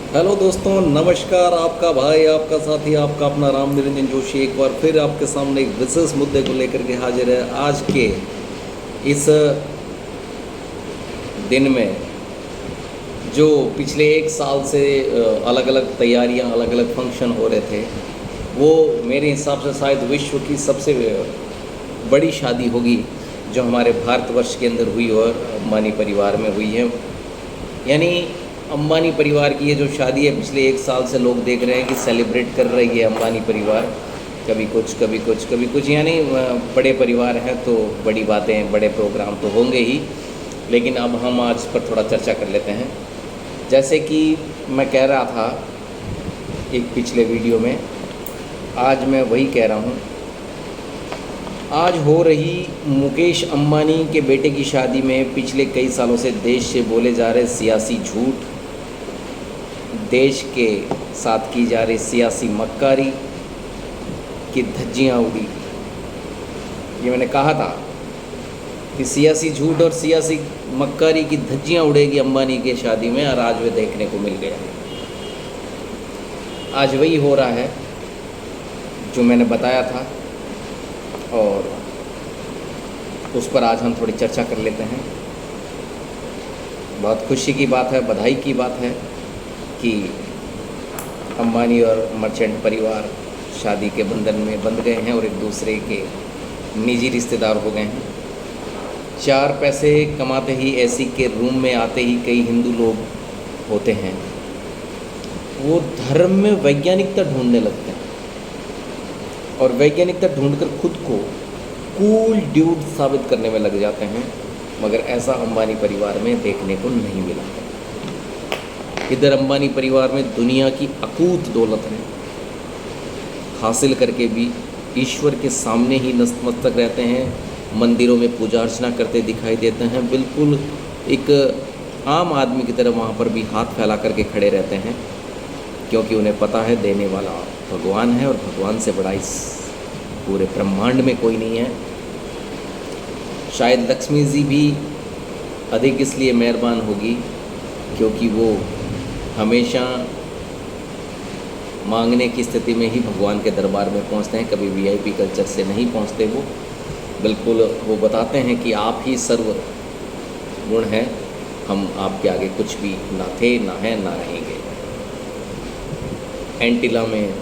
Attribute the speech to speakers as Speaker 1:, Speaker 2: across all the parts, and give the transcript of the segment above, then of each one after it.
Speaker 1: Hello दोस्तों, नमस्कार। आपका भाई, आपका साथी, आपका अपना राम निरंजन जोशी एक बार फिर आपके सामने एक विशेष मुद्दे को लेकर के हाजिर है। आज के इस दिन में जो पिछले एक साल से अलग अलग तैयारियां, अलग अलग फंक्शन हो रहे थे, वो मेरे हिसाब से शायद विश्व की सबसे बड़ी शादी होगी जो हमारे भारतवर्ष के अंदर हुई और अंबानी परिवार में हुई है। यानी अंबानी परिवार की ये जो शादी है, पिछले एक साल से लोग देख रहे हैं कि सेलिब्रेट कर रही है अंबानी परिवार। कभी कुछ कभी कुछ कभी कुछ, यानी बड़े परिवार हैं तो बड़ी बातें, बड़े प्रोग्राम तो होंगे ही। लेकिन अब हम आज पर थोड़ा चर्चा कर लेते हैं। जैसे कि मैं कह रहा था एक पिछले वीडियो में, आज मैं वही कह रहा हूँ। आज हो रही मुकेश अंबानी के बेटे की शादी में पिछले कई सालों से देश से बोले जा रहे सियासी झूठ, देश के साथ की जा रही सियासी मक्कारी की धज्जियाँ उड़ी। ये मैंने कहा था कि सियासी झूठ और सियासी मक्कारी की धज्जियाँ उड़ेगी अंबानी के शादी में, और आज वे देखने को मिल गया। आज वही हो रहा है जो मैंने बताया था, और उस पर आज हम थोड़ी चर्चा कर लेते हैं। बहुत खुशी की बात है, बधाई की बात है कि अंबानी और मर्चेंट परिवार शादी के बंधन में बंध गए हैं और एक दूसरे के निजी रिश्तेदार हो गए हैं। चार पैसे कमाते ही एसी के रूम में आते ही कई हिंदू लोग होते हैं, वो धर्म में वैज्ञानिकता ढूंढने लगते हैं और वैज्ञानिकता ढूंढकर खुद को कूल ड्यूड साबित करने में लग जाते हैं। मगर ऐसा अंबानी परिवार में देखने को नहीं मिला। इधर अंबानी परिवार में दुनिया की अकूत दौलत है, हासिल करके भी ईश्वर के सामने ही नतमस्तक रहते हैं, मंदिरों में पूजा अर्चना करते दिखाई देते हैं, बिल्कुल एक आम आदमी की तरह वहाँ पर भी हाथ फैला करके खड़े रहते हैं, क्योंकि उन्हें पता है देने वाला भगवान है और भगवान से बड़ा इस पूरे ब्रह्मांड में कोई नहीं है। शायद लक्ष्मी जी भी अधिक इसलिए मेहरबान होगी क्योंकि वो हमेशा मांगने की स्थिति में ही भगवान के दरबार में पहुंचते हैं, कभी वीआईपी कल्चर से नहीं पहुंचते। वो बिल्कुल वो बताते हैं कि आप ही सर्व गुण हैं, हम आपके आगे कुछ भी ना थे, ना हैं, ना रहेंगे। एंटीला में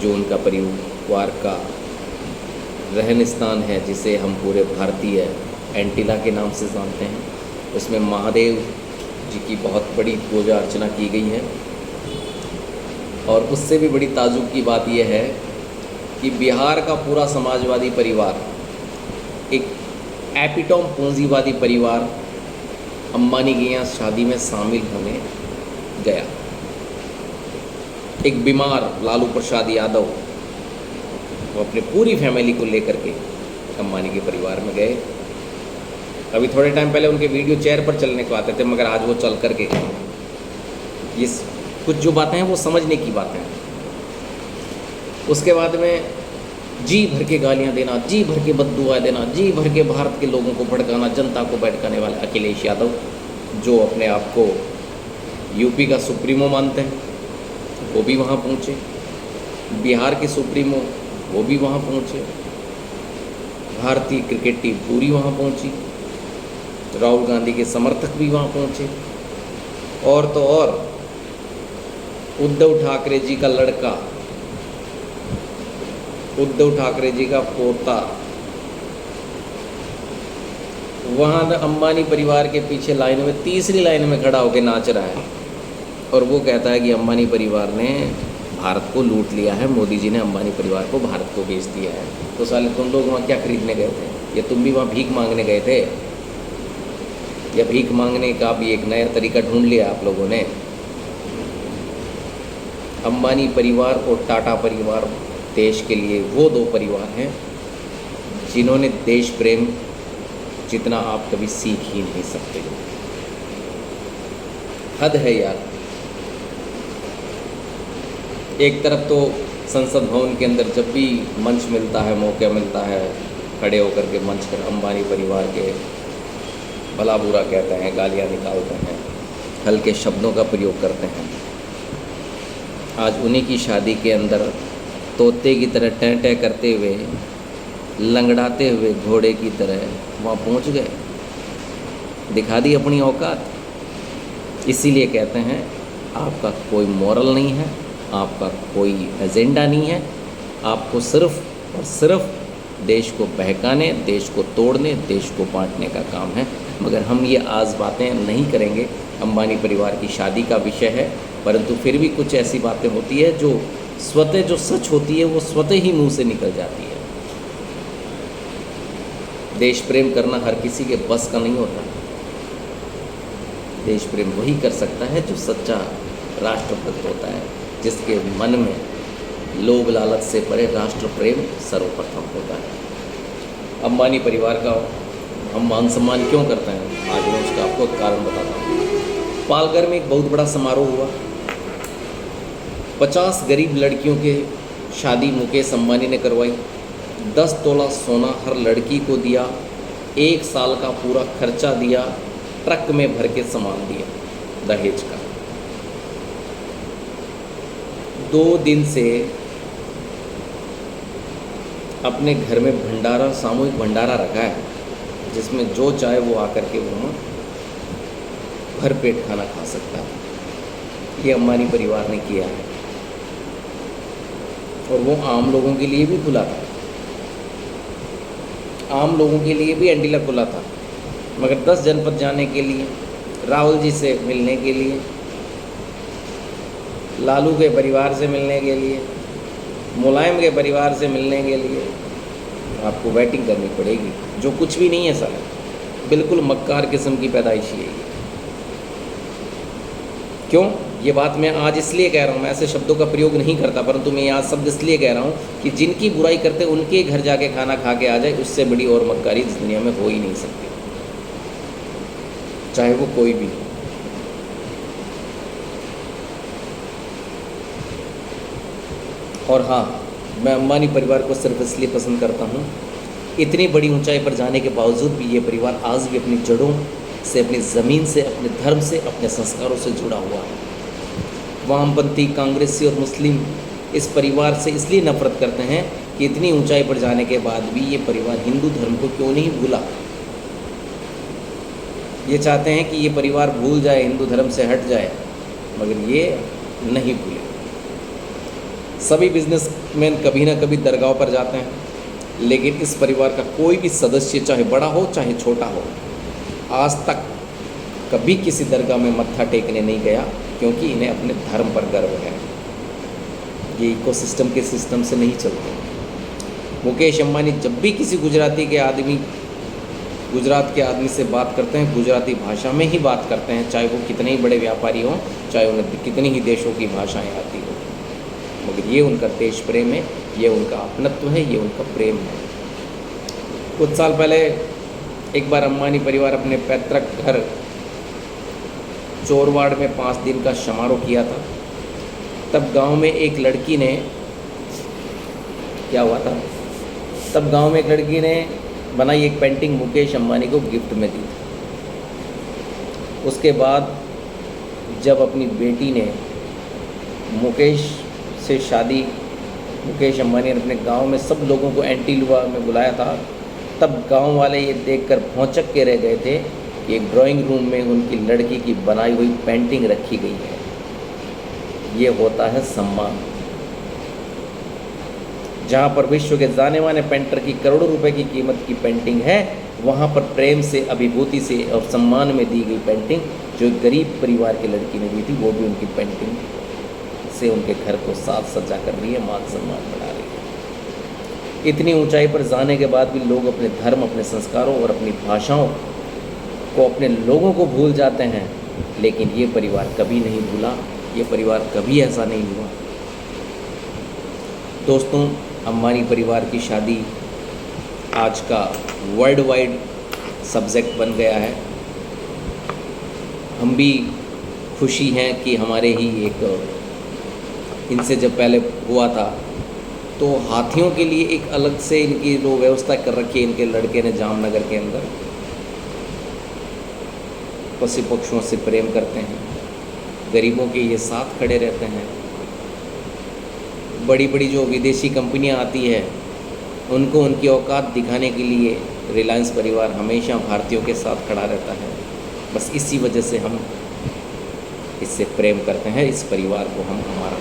Speaker 1: जो उनका परिवार का रहन स्थान है, जिसे हम पूरे भारतीय एंटीला के नाम से जानते हैं, उसमें महादेव जी की बहुत बड़ी पूजा अर्चना की गई है। और उससे भी बड़ी ताजुब की बात यह है कि बिहार का पूरा समाजवादी परिवार, एक एपिटोम पूंजीवादी परिवार, अंबानी के यहाँ शादी में शामिल होने गया। एक बीमार लालू प्रसाद यादव वो अपनी पूरी फैमिली को लेकर के अंबानी के परिवार में गए। अभी थोड़े टाइम पहले उनके वीडियो चेयर पर चलने को आते थे, मगर आज वो चल करके ये कुछ जो बातें हैं वो समझने की बातें हैं। उसके बाद में जी भर के गालियां देना, जी भर के बद्दुआ देना, जी भर के भारत के लोगों को भड़काना, जनता को भड़काने वाले अखिलेश यादव, जो अपने आप को यूपी का सुप्रीमो मानते हैं, वो भी वहाँ पहुँचे। बिहार के सुप्रीमो वो भी वहाँ पहुँचे। भारतीय क्रिकेट टीम पूरी वहाँ पहुँची। राहुल गांधी के समर्थक भी वहाँ पहुँचे। और तो और उद्धव ठाकरे जी का लड़का, उद्धव ठाकरे जी का पोता वहाँ अंबानी परिवार के पीछे लाइन में, तीसरी लाइन में खड़ा होकर नाच रहा है, और वो कहता है कि अंबानी परिवार ने भारत को लूट लिया है, मोदी जी ने अंबानी परिवार को भारत को बेच दिया है। तो साले तुम लोग वहाँ क्या खरीदने गए थे? या तुम भी वहाँ भीख मांगने गए थे? या भीख मांगने का भी एक नया तरीका ढूंढ लिया आप लोगों ने? अंबानी परिवार और टाटा परिवार देश के लिए वो दो परिवार हैं जिन्होंने देश प्रेम जितना आप कभी सीख ही नहीं सकते। हद है यार। एक तरफ तो संसद भवन के अंदर जब भी मंच मिलता है, मौका मिलता है, खड़े होकर के मंच पर अंबानी परिवार के भला बुरा कहते हैं, गालियाँ निकालते हैं, हल्के शब्दों का प्रयोग करते हैं। आज उन्हीं की शादी के अंदर तोते की तरह टैं टैं करते हुए, लंगड़ाते हुए घोड़े की तरह वहाँ पहुँच गए, दिखा दी अपनी औकात। इसीलिए कहते हैं आपका कोई मॉरल नहीं है, आपका कोई एजेंडा नहीं है, आपको सिर्फ और सिर्फ देश को बहकाने, देश को तोड़ने, देश को बांटने का काम है। मगर हम ये आज बातें नहीं करेंगे, अंबानी परिवार की शादी का विषय है, परंतु फिर भी कुछ ऐसी बातें होती है जो स्वतः जो सच होती है वो स्वतः ही मुंह से निकल जाती है। देश प्रेम करना हर किसी के बस का नहीं होता। देश प्रेम वही कर सकता है जो सच्चा राष्ट्रभक्त होता है, जिसके मन में लोभ लालच से परे राष्ट्र प्रेम सर्वप्रथम होता है। अंबानी परिवार का हम मान सम्मान क्यों करते हैं, आज मैं उसका आपको एक कारण बताता हूँ। पालघर में एक बहुत बड़ा समारोह हुआ, 50 गरीब लड़कियों के शादी मुकेश अंबानी ने करवाई। 10 तोला सोना हर लड़की को दिया, 1 साल का पूरा खर्चा दिया, ट्रक में भर के सामान दिया दहेज का। 2 दिन से अपने घर में भंडारा, सामूहिक भंडारा रखा है, जिसमें जो चाहे वो आकर के वहाँ भर पेट खाना खा सकता है। ये अंबानी परिवार ने किया है और वो आम लोगों के लिए भी खुला था, आम लोगों के लिए भी एंटीला खुला था। मगर 10 जनपद जाने के लिए, राहुल जी से मिलने के लिए, लालू के परिवार से मिलने के लिए, मुलायम के परिवार से मिलने के लिए आपको वेटिंग करनी पड़ेगी, जो कुछ भी नहीं है सर, बिल्कुल मक्कार किस्म की पैदाइश है ये। क्यों ये बात मैं आज इसलिए कह रहा हूँ, मैं ऐसे शब्दों का प्रयोग नहीं करता, परंतु मैं आज शब्द इसलिए कह रहा हूँ कि जिनकी बुराई करते उनके घर जाके खाना खा के आ जाए, उससे बड़ी और मक्कारी इस दुनिया में हो ही नहीं सकती, चाहे वो कोई भी हो। और हाँ, मैं अंबानी परिवार को सिर्फ इसलिए पसंद करता हूँ, इतनी बड़ी ऊंचाई पर जाने के बावजूद भी ये परिवार आज भी अपनी जड़ों से, अपनी ज़मीन से, अपने धर्म से, अपने संस्कारों से जुड़ा हुआ है। वामपंथी, कांग्रेसी और मुस्लिम इस परिवार से इसलिए नफरत करते हैं कि इतनी ऊंचाई पर जाने के बाद भी ये परिवार हिंदू धर्म को क्यों नहीं भूला। ये चाहते हैं कि ये परिवार भूल जाए, हिंदू धर्म से हट जाए, मगर ये नहीं भूले। सभी बिजनेसमैन कभी ना कभी दरगाह पर जाते हैं, लेकिन इस परिवार का कोई भी सदस्य, चाहे बड़ा हो चाहे छोटा हो, आज तक कभी किसी दरगाह में मत्था टेकने नहीं गया, क्योंकि इन्हें अपने धर्म पर गर्व है। ये इकोसिस्टम के सिस्टम से नहीं चलते। मुकेश अंबानी जब भी किसी गुजरात के आदमी से बात करते हैं, गुजराती भाषा में ही बात करते हैं, चाहे वो कितने ही बड़े व्यापारी हों, चाहे उन्हें कितनी ही देशों की भाषाएं आती हों। मगर ये उनका देश प्रेम है, ये उनका अपनत्व है, ये उनका प्रेम है। कुछ साल पहले एक बार अंबानी परिवार अपने पैतृक घर चोरवाड़ में 5 दिन का समारोह किया था। तब गांव में एक लड़की ने, क्या हुआ था, तब गांव में एक लड़की ने बनाई एक पेंटिंग मुकेश अंबानी को गिफ्ट में दी थी। उसके बाद जब अपनी बेटी ने मुकेश से शादी, मुकेश अंबानी ने अपने गांव में सब लोगों को एंटीलुआ में बुलाया था, तब गांव वाले ये देखकर भौंचक के रह गए थे कि एक ड्राइंग रूम में उनकी लड़की की बनाई हुई पेंटिंग रखी गई है। ये होता है सम्मान। जहाँ पर विश्व के जाने माने पेंटर की करोड़ों रुपए की कीमत की पेंटिंग है, वहाँ पर प्रेम से, अभिभूति से और सम्मान में दी गई पेंटिंग जो गरीब परिवार की लड़की ने दी थी, वो भी उनकी पेंटिंग से उनके घर को साज सज्जा कर रही है, मान सम्मान बढ़ा रही है। इतनी ऊंचाई पर जाने के बाद भी लोग अपने धर्म, अपने संस्कारों और अपनी भाषाओं को, अपने लोगों को भूल जाते हैं, लेकिन ये परिवार कभी नहीं भूला, ये परिवार कभी ऐसा नहीं हुआ। दोस्तों, अंबानी परिवार की शादी आज का वर्ल्ड वाइड सब्जेक्ट बन गया है। हम भी खुशी हैं कि हमारे ही एक, इनसे जब पहले हुआ था तो हाथियों के लिए एक अलग से इनकी जो व्यवस्था कर रखी है इनके लड़के ने जामनगर के अंदर। पशु पक्षियों से प्रेम करते हैं, गरीबों के ये साथ खड़े रहते हैं, बड़ी बड़ी जो विदेशी कंपनियां आती है उनको उनकी औकात दिखाने के लिए रिलायंस परिवार हमेशा भारतीयों के साथ खड़ा रहता है। बस इसी वजह से हम इससे प्रेम करते हैं, इस परिवार को हम हमारा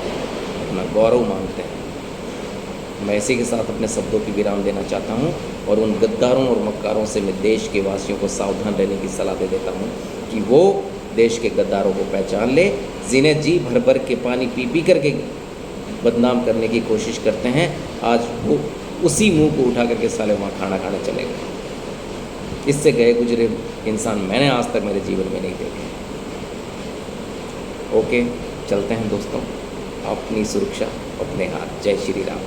Speaker 1: अपना गौरव मानते हैं। मैं इसी के साथ अपने शब्दों की विराम देना चाहता हूँ और उन गद्दारों और मक्कारों से मैं देश के वासियों को सावधान रहने की सलाह दे देता हूँ कि वो देश के गद्दारों को पहचान ले, जिन्हें जी भर भर के पानी पी पी करके बदनाम करने की कोशिश करते हैं, आज वो उसी मुंह को उठा करके साले वहाँ खाना खाने चले गए। इससे गए गुजरे इंसान मैंने आज तक मेरे जीवन में नहीं देखे। ओके, चलते हैं दोस्तों, अपनी सुरक्षा अपने हाथ। जय श्री राम।